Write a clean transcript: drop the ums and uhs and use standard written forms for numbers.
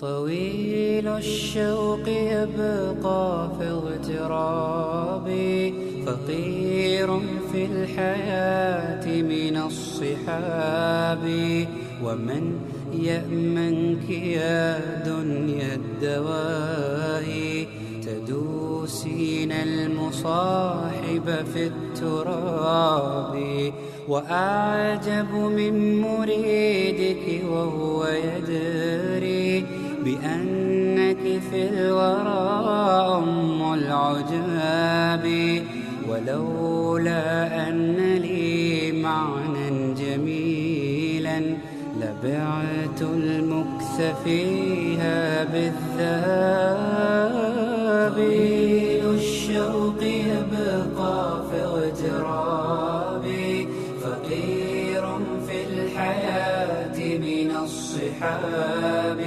طويل الشوق يبقى في اغترابي، فقير في الحياة من الصحاب. ومن يأمنك يا دنيا الدواهي، تدوسين المصاحب في التراب. وأعجب من مريدك وهو يدري بأنك في الورى أم العجاب. ولولا أن لي معنى جميلا لبعت المكث فيها بالذهب. طويل الشوق يبقى في اغترابي، فقير في الحياة من الصحاب.